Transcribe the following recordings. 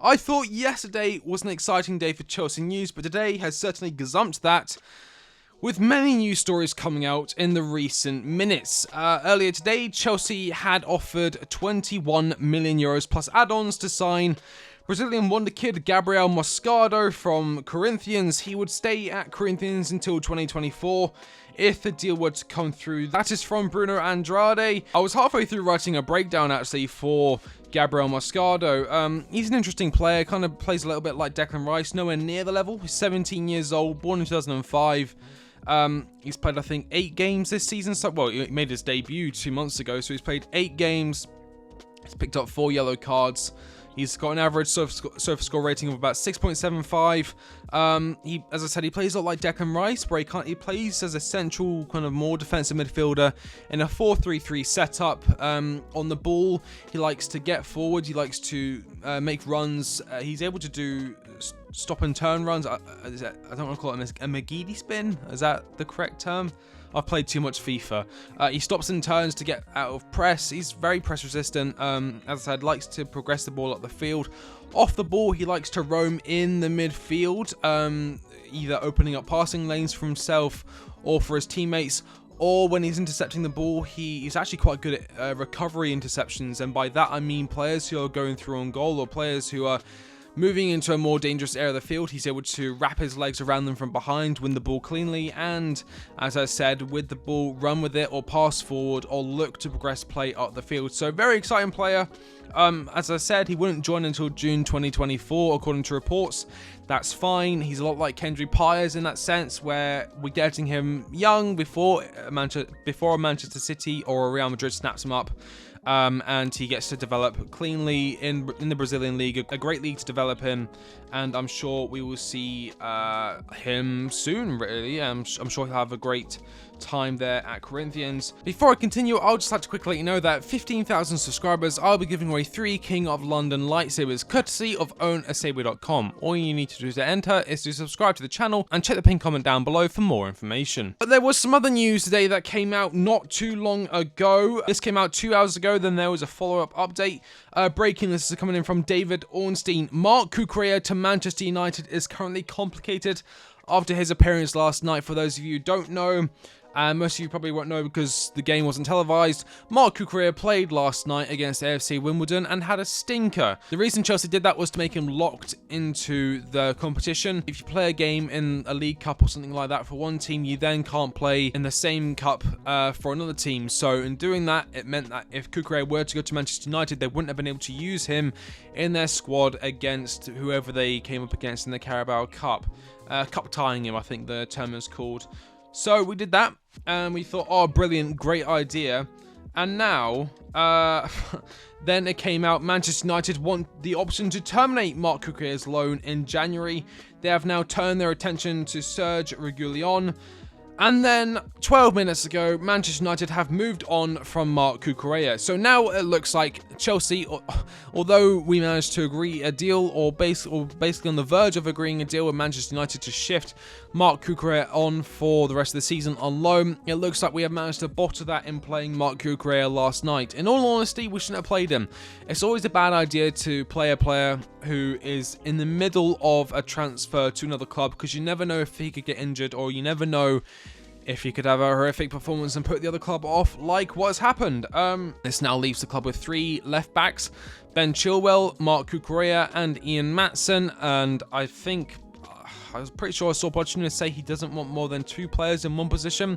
I thought yesterday was an exciting day for Chelsea news, but today has certainly gazumped that, with many news stories coming out in the recent minutes. Earlier today, Chelsea had offered 21 million euros plus add-ons to sign Brazilian wonderkid Gabriel Moscardo from Corinthians. He would stay at Corinthians until 2024 if the deal were to come through. That is from Bruno Andrade. I was halfway through writing a breakdown actually for Gabriel Moscardo. He's an interesting player, kind of plays a little bit like Declan Rice, nowhere near the level. He's 17 years old, born in 2005. He's played, I think, 8 games this season. So, well, he made his debut 2 months ago, so he's played 8 games. He's picked up 4 yellow cards. He's got an average surface score rating of about 6.75. As I said, he plays a lot like Declan Rice, where he plays as a central, kind of more defensive midfielder in a 4-3-3 setup. On the ball, he likes to get forward. He likes to make runs. He's able to do stop and turn runs. I don't want to call it a McGeady spin. Is that the correct term? I've played too much FIFA. He stops and turns to get out of press. He's very press resistant. As I said, likes to progress the ball up the field. Off the ball, he likes to roam in the midfield, either opening up passing lanes for himself or for his teammates. Or when he's intercepting the ball, he's actually quite good at recovery interceptions. And by that, I mean players who are going through on goal or players who are moving into a more dangerous area of the field. He's able to wrap his legs around them from behind, win the ball cleanly, and, as I said, with the ball, run with it or pass forward or look to progress play up the field. So, very exciting player. As I said, he wouldn't join until June 2024, according to reports. That's fine. He's a lot like Kendrick Pyers in that sense, where we're getting him young before a Manchester City or a Real Madrid snaps him up. And he gets to develop cleanly in the Brazilian league, a great league to develop him, and I'm sure we will see him soon, really. I'm sure he'll have a great time there at Corinthians. Before I continue, I'll just like to quickly let you know that 15,000 subscribers, I'll be giving away 3 King of London lightsabers, courtesy of ownasaber.com. All you need to do to enter is to subscribe to the channel and check the pinned comment down below for more information. But there was some other news today that came out not too long ago. This came out 2 hours ago, then there was a follow-up update. Breaking, this is coming in from David Ornstein. Marc Cucurella to Manchester United is currently complicated after his appearance last night. For those of you who don't know, most of you probably won't know because the game wasn't televised, Marc Cucurella played last night against AFC Wimbledon and had a stinker. The reason Chelsea did that was to make him locked into the competition. If you play a game in a League Cup or something like that for one team, you then can't play in the same cup for another team. So in doing that, it meant that if Cucurella were to go to Manchester United, they wouldn't have been able to use him in their squad against whoever they came up against in the Carabao Cup. Cup tying him, I think the term is called. So we did that, and we thought, oh, brilliant, great idea. And now, then it came out, Manchester United want the option to terminate Marc Cucurella's loan in January. They have now turned their attention to Serge Reguilón. And then, 12 minutes ago, Manchester United have moved on from Marc Cucurella. So now it looks like Chelsea, although we managed to agree a deal, or basically on the verge of agreeing a deal with Manchester United to shift Marc Cucurella on for the rest of the season on loan, it looks like we have managed to bottle that in playing Marc Cucurella last night. In all honesty, we shouldn't have played him. It's always a bad idea to play a player who is in the middle of a transfer to another club, because you never know if he could get injured, or you never know if he could have a horrific performance and put the other club off, like what's happened. This now leaves the club with 3 left backs: Ben Chilwell, Marc Cucurella, and Ian Maatsen. And I think, I was pretty sure I saw Pochettino say he doesn't want more than 2 players in one position.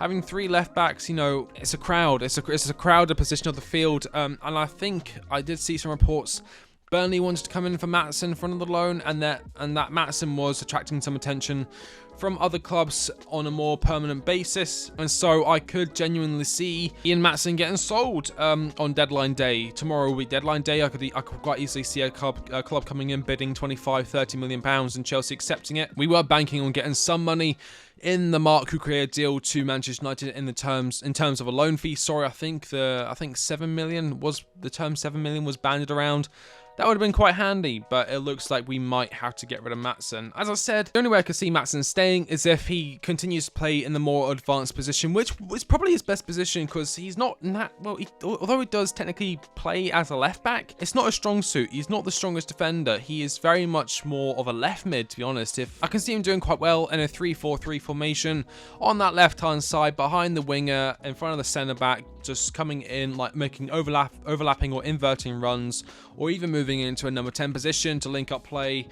Having 3 left backs, you know, it's a crowd. It's a crowded position of the field. And I think I did see some reports Burnley wanted to come in for Maatsen for another loan, and that Maatsen was attracting some attention from other clubs on a more permanent basis. And so I could genuinely see Ian Maatsen getting sold on deadline day. Tomorrow will be deadline day. I could quite easily see a club coming in bidding 25-30 million pounds and Chelsea accepting it. We were banking on getting some money in the Marc Cucurella deal to Manchester United in terms of a loan fee. Sorry, I think 7 million was the term. 7 million was banded around. That would have been quite handy, but it looks like we might have to get rid of Maatsen. As I said, the only way I could see Maatsen staying is if he continues to play in the more advanced position, which is probably his best position because he's not that, well, although he does technically play as a left back, it's not a strong suit. He's not the strongest defender. He is very much more of a left mid, to be honest. If I can see him doing quite well in a 3-4-3 formation on that left-hand side, behind the winger, in front of the centre-back, just coming in, like making overlapping or inverting runs, or even moving into a number 10 position to link up play,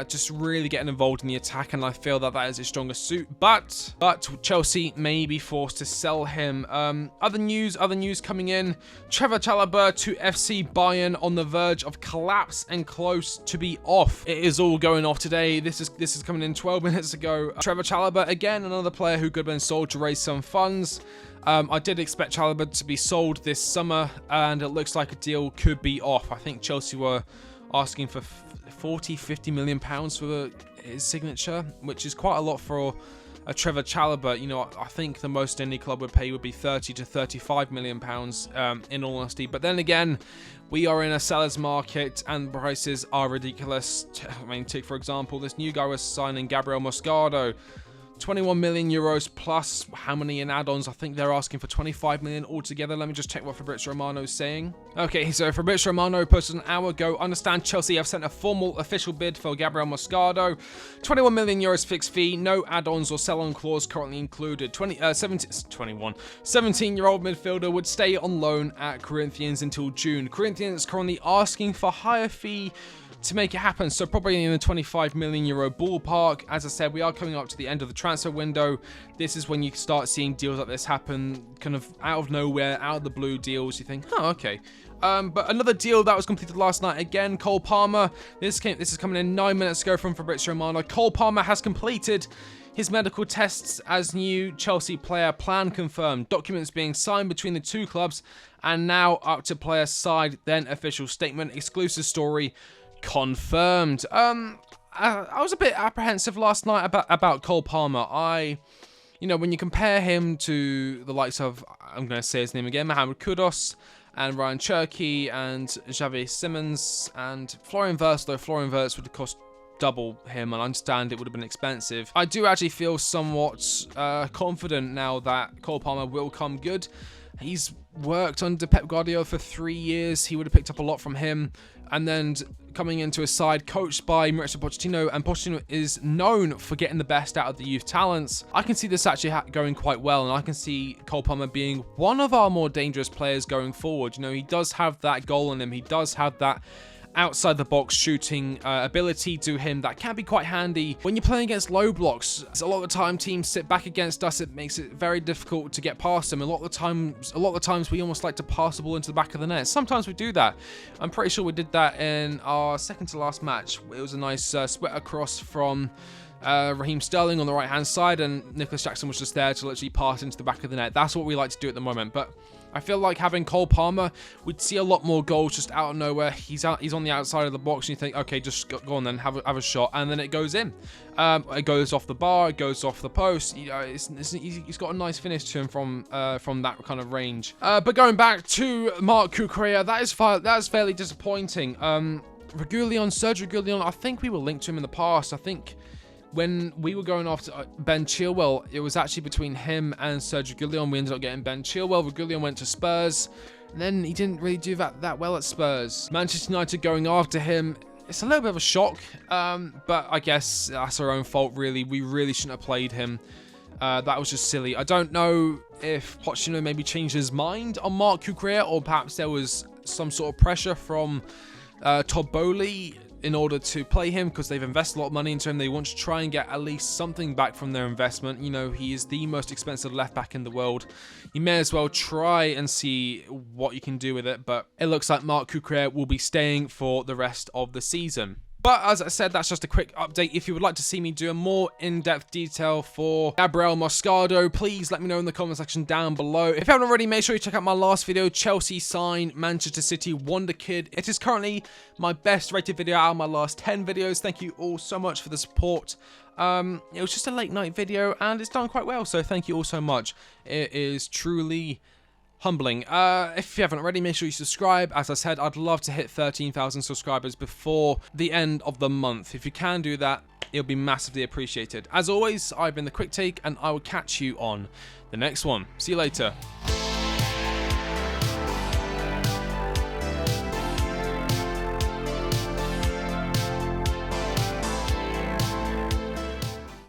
just really getting involved in the attack, and I feel that that is his strongest suit. But Chelsea may be forced to sell him. Other news coming in: Trevor Chalobah to FC Bayern on the verge of collapse and close to be off. It is all going off today. This is coming in 12 minutes ago. Trevor Chalobah, again, another player who could have been sold to raise some funds. I did expect Chalobah to be sold this summer, and it looks like a deal could be off. I think Chelsea were asking for 40-50 million pounds for his signature, which is quite a lot for a Trevor Chalobah. You know, I think the most any club would pay would be 30 to 35 million pounds, in all honesty. But then again, we are in a seller's market and prices are ridiculous. I mean, take for example, this new guy was signing, Gabriel Moscardo. 21 million euros plus how many in add-ons? I think they're asking for 25 million altogether. Let me just check what Fabrizio Romano is saying. Okay, so Fabrizio Romano posted an hour ago: understand Chelsea have sent a formal official bid for Gabriel Moscardo. 21 million euros fixed fee, no add-ons or sell-on clause currently included. 17-year-old midfielder would stay on loan at Corinthians until June. Corinthians currently asking for higher fee to make it happen, so probably in the 25 million euro ballpark. As I said, we are coming up to the end of the transfer window. This is when you start seeing deals like this happen, kind of out of nowhere, out of the blue deals. You think, oh, okay. But another deal that was completed last night, again, Cole Palmer. This is coming in 9 minutes ago from Fabrizio Romano. Cole Palmer has completed his medical tests as new Chelsea player, plan confirmed. Documents being signed between the two clubs, and now up to player's side, then official statement, exclusive story confirmed. I was a bit apprehensive last night about Cole Palmer. You know, when you compare him to the likes of, I'm going to say his name again, Mohamed Kudus and Ryan Cherky and Xavi Simons and Florian Wirtz, though Florian Wirtz would have cost double him, and I understand it would have been expensive. I do actually feel somewhat confident now that Cole Palmer will come good. He's worked under Pep Guardiola for 3 years. He would have picked up a lot from him. And then coming into a side coached by Mauricio Pochettino, and Pochettino is known for getting the best out of the youth talents. I can see this actually going quite well, and I can see Cole Palmer being one of our more dangerous players going forward. You know, he does have that goal in him. He does have that outside the box shooting ability to him that can be quite handy when you're playing against low blocks. A lot of the time teams sit back against us. It makes it very difficult to get past them. A lot of the times we almost like to pass the ball into the back of the net. Sometimes we do that. I'm pretty sure we did that in our second to last match. It was a nice split across from Raheem Sterling on the right hand side, and Nicholas Jackson was just there to literally pass into the back of the net. That's what we like to do at the moment. But I feel like having Cole Palmer, we'd see a lot more goals just out of nowhere. He's on the outside of the box, and you think, okay, just go on then, have a shot, and then it goes in. It goes off the bar, it goes off the post. You know, he's got a nice finish to him from that kind of range. But going back to Marc Cucurella, that is fairly disappointing. Sergio Reguilón, I think we were linked to him in the past. I think when we were going after Ben Chilwell, it was actually between him and Sergio Reguilón. We ended up getting Ben Chilwell. Reguilón went to Spurs, and then he didn't really do that well at Spurs. Manchester United going after him, it's a little bit of a shock, but I guess that's our own fault, really. We really shouldn't have played him. That was just silly. I don't know if Pochettino maybe changed his mind on Marc Cucurella, or perhaps there was some sort of pressure from Todd Bowley in order to play him, because they've invested a lot of money into him. They want to try and get at least something back from their investment. You know, he is the most expensive left back in the world. You may as well try and see what you can do with it, but it looks like Marc Cucurella will be staying for the rest of the season. But as I said, that's just a quick update. If you would like to see me do a more in-depth detail for Gabriel Moscardo, please let me know in the comment section down below. If you haven't already, make sure you check out my last video, Chelsea sign Manchester City WONDERKID. It is currently my best rated video out of my last 10 videos. Thank you all so much for the support. It was just a late night video and it's done quite well, so thank you all so much. It is truly humbling. If you haven't already, make sure you subscribe. As I said, I'd love to hit 13,000 subscribers before the end of the month. If you can do that, it'll be massively appreciated. As always, I've been The Quick Take, and I will catch you on the next one. See you later.